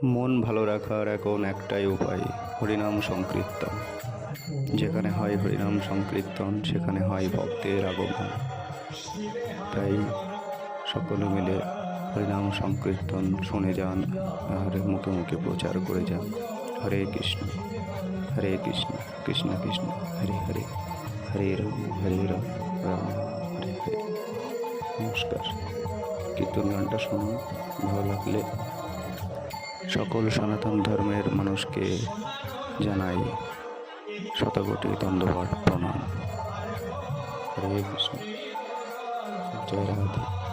মন ভালো রাখার এখন একটাই উপায়, হরিনাম সংকীর্তন। যেখানে হয় হরিনাম সংকীর্তন সেখানে হয় ভক্তের আগমন। তাই সকলে মিলে হরিনাম সংকীর্তন শুনে যান আর মুখে মুখে প্রচার করে যান। হরে কৃষ্ণ কৃষ্ণ কৃষ্ণ হরে হরে, হরে রাম রাম রাম হরে হরে। নমস্কার। কীর্তন গানটা শুনুন, ভালো লাগলে সকল সনাতন ধর্মের মানুষকে জানাই শতকোটি দণ্ডবত প্রণাম। হরে কৃষ্ণ, জয় রাধে।